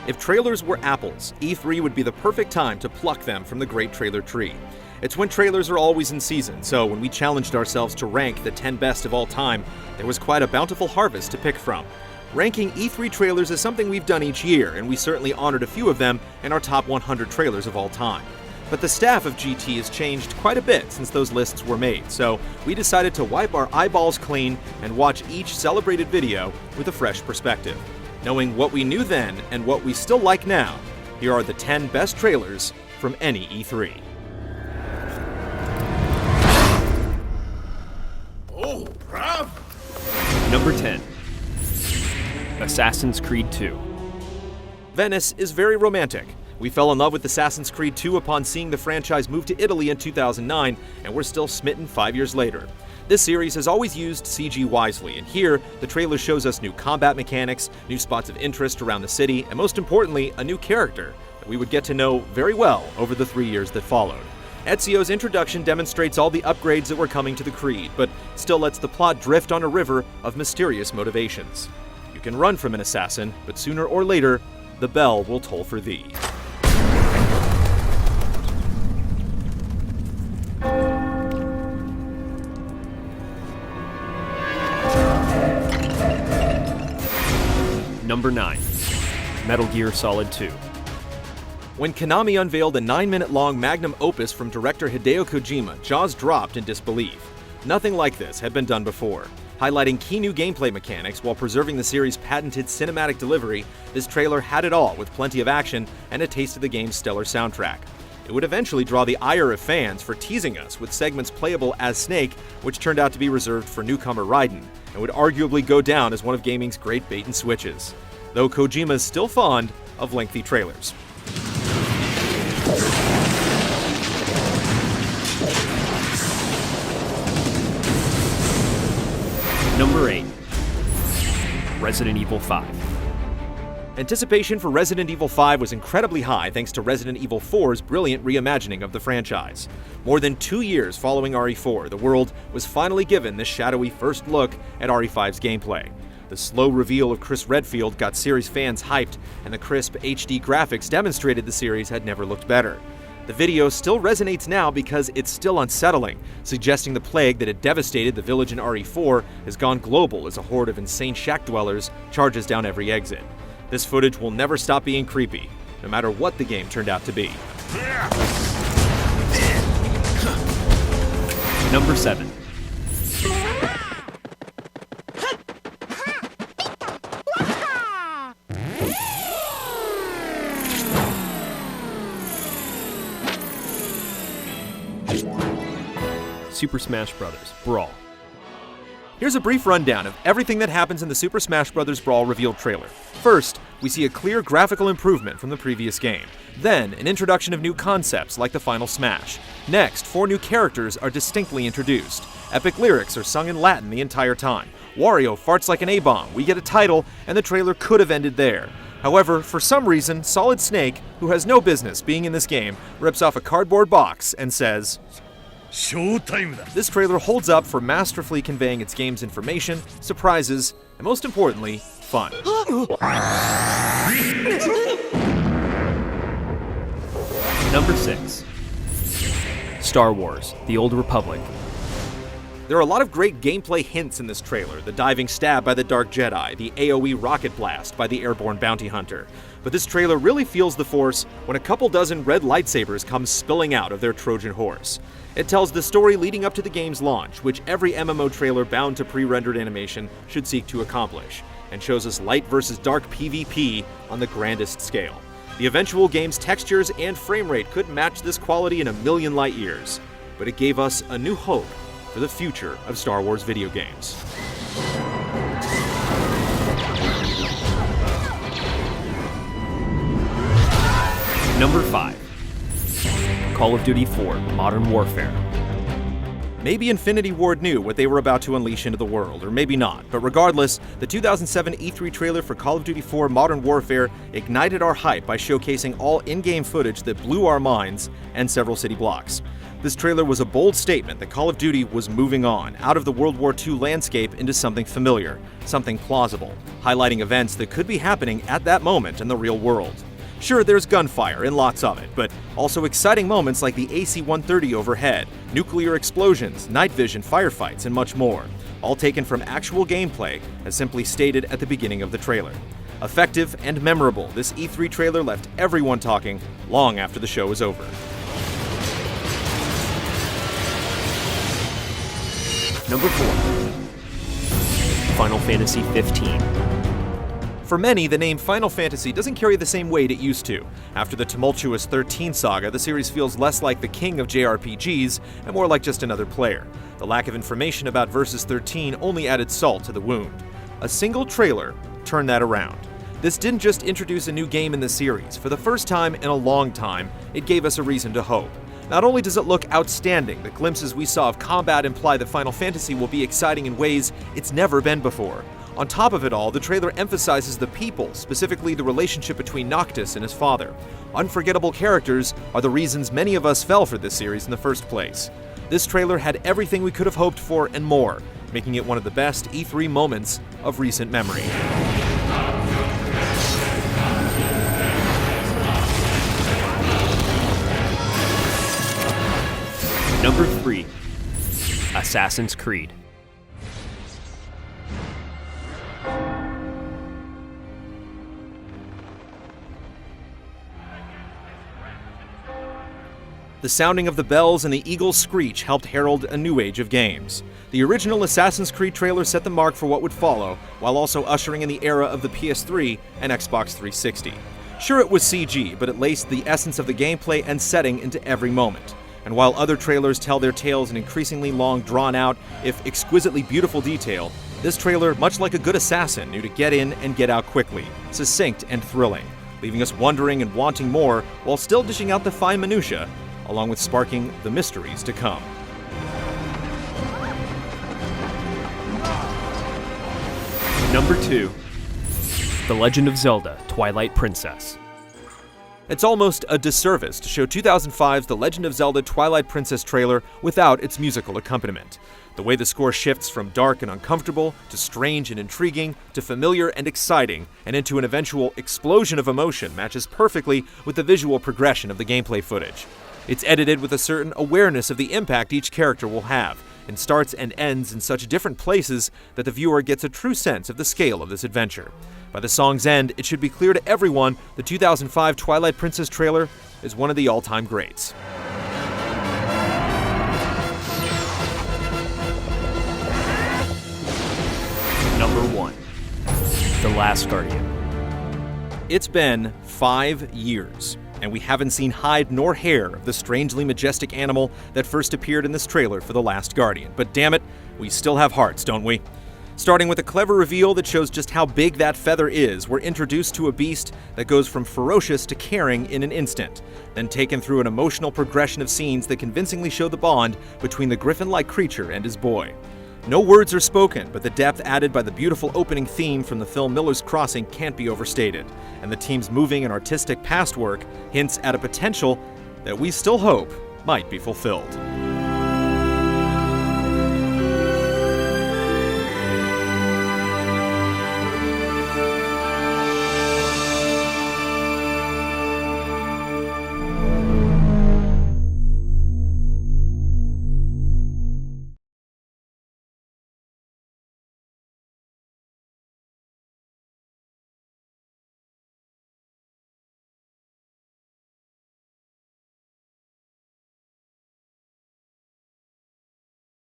If trailers were apples, E3 would be the perfect time to pluck them from the great trailer tree. It's when trailers are always in season, so when we challenged ourselves to rank the 10 best of all time, there was quite a bountiful harvest to pick from. Ranking E3 trailers is something we've done each year, and we certainly honored a few of them in our top 100 trailers of all time. But the staff of GT has changed quite a bit since those lists were made, so we decided to wipe our eyeballs clean and watch each celebrated video with a fresh perspective. Knowing what we knew then and what we still like now, here are the 10 best trailers from any E3. Oh, bruv! Number 10. Assassin's Creed 2. Venice is very romantic. We fell in love with Assassin's Creed 2 upon seeing the franchise move to Italy in 2009, and we're still smitten 5 years later. This series has always used CG wisely, and here, the trailer shows us new combat mechanics, new spots of interest around the city, and most importantly, a new character that we would get to know very well over the 3 years that followed. Ezio's introduction demonstrates all the upgrades that were coming to the Creed, but still lets the plot drift on a river of mysterious motivations. You can run from an assassin, but sooner or later, the bell will toll for thee. Number 9. Metal Gear Solid 2. When Konami unveiled a 9-minute-long magnum opus from director Hideo Kojima, jaws dropped in disbelief. Nothing like this had been done before. Highlighting key new gameplay mechanics while preserving the series' patented cinematic delivery, this trailer had it all with plenty of action and a taste of the game's stellar soundtrack. It would eventually draw the ire of fans for teasing us with segments playable as Snake, which turned out to be reserved for newcomer Raiden, and would arguably go down as one of gaming's great bait-and-switches. Though Kojima is still fond of lengthy trailers. Number 8. Resident Evil 5. Anticipation for Resident Evil 5 was incredibly high thanks to Resident Evil 4's brilliant reimagining of the franchise. More than 2 years following RE4, the world was finally given this shadowy first look at RE5's gameplay. The slow reveal of Chris Redfield got series fans hyped, and the crisp HD graphics demonstrated the series had never looked better. The video still resonates now because it's still unsettling, suggesting the plague that had devastated the village in RE4 has gone global as a horde of insane shack dwellers charges down every exit. This footage will never stop being creepy, no matter what the game turned out to be. Number 7. Super Smash Bros. Brawl. Here's a brief rundown of everything that happens in the Super Smash Bros. Brawl revealed trailer. First, we see a clear graphical improvement from the previous game. Then, an introduction of new concepts like the final smash. Next, 4 new characters are distinctly introduced. Epic lyrics are sung in Latin the entire time. Wario farts like an A-bomb, we get a title, and the trailer could have ended there. However, for some reason, Solid Snake, who has no business being in this game, rips off a cardboard box and says, Showtime! This trailer holds up for masterfully conveying its game's information, surprises, and most importantly, fun. Number 6. Star Wars: The Old Republic. There are a lot of great gameplay hints in this trailer, the diving stab by the Dark Jedi, the AoE rocket blast by the airborne bounty hunter. But this trailer really feels the Force when a couple dozen red lightsabers come spilling out of their Trojan horse. It tells the story leading up to the game's launch, which every MMO trailer bound to pre-rendered animation should seek to accomplish, and shows us light versus dark PvP on the grandest scale. The eventual game's textures and frame rate couldn't match this quality in a million light years, but it gave us a new hope for the future of Star Wars video games. Number 5. Call of Duty 4: Modern Warfare. Maybe Infinity Ward knew what they were about to unleash into the world, or maybe not, but regardless, the 2007 E3 trailer for Call of Duty 4 Modern Warfare ignited our hype by showcasing all in-game footage that blew our minds and several city blocks. This trailer was a bold statement that Call of Duty was moving on, out of the World War II landscape into something familiar, something plausible, highlighting events that could be happening at that moment in the real world. Sure, there's gunfire and lots of it, but also exciting moments like the AC-130 overhead, nuclear explosions, night vision firefights, and much more, all taken from actual gameplay, as simply stated at the beginning of the trailer. Effective and memorable, this E3 trailer left everyone talking long after the show was over. Number 4. Final Fantasy 15. For many, the name Final Fantasy doesn't carry the same weight it used to. After the tumultuous 13 saga, the series feels less like the king of JRPGs and more like just another player. The lack of information about Versus 13 only added salt to the wound. A single trailer turned that around. This didn't just introduce a new game in the series. For the first time in a long time, it gave us a reason to hope. Not only does it look outstanding, the glimpses we saw of combat imply that Final Fantasy will be exciting in ways it's never been before. On top of it all, the trailer emphasizes the people, specifically the relationship between Noctis and his father. Unforgettable characters are the reasons many of us fell for this series in the first place. This trailer had everything we could have hoped for and more, making it one of the best E3 moments of recent memory. Number 3. Assassin's Creed. The sounding of the bells and the eagle's screech helped herald a new age of games. The original Assassin's Creed trailer set the mark for what would follow, while also ushering in the era of the PS3 and Xbox 360. Sure, it was CG, but it laced the essence of the gameplay and setting into every moment. And while other trailers tell their tales in increasingly long, drawn-out, if exquisitely beautiful detail, this trailer, much like a good assassin, knew to get in and get out quickly, succinct and thrilling, leaving us wondering and wanting more while still dishing out the fine minutiae, along with sparking the mysteries to come. Number 2. The Legend of Zelda: Twilight Princess. It's almost a disservice to show 2005's The Legend of Zelda Twilight Princess trailer without its musical accompaniment. The way the score shifts from dark and uncomfortable to strange and intriguing to familiar and exciting and into an eventual explosion of emotion matches perfectly with the visual progression of the gameplay footage. It's edited with a certain awareness of the impact each character will have, and starts and ends in such different places that the viewer gets a true sense of the scale of this adventure. By the song's end, it should be clear to everyone the 2005 Twilight Princess trailer is one of the all-time greats. Number 1. The Last Guardian. It's been 5 years, and we haven't seen hide nor hair of the strangely majestic animal that first appeared in this trailer for The Last Guardian. But damn it, we still have hearts, don't we? Starting with a clever reveal that shows just how big that feather is, we're introduced to a beast that goes from ferocious to caring in an instant, then taken through an emotional progression of scenes that convincingly show the bond between the griffin-like creature and his boy. No words are spoken, but the depth added by the beautiful opening theme from the film Miller's Crossing can't be overstated, and the team's moving and artistic past work hints at a potential that we still hope might be fulfilled.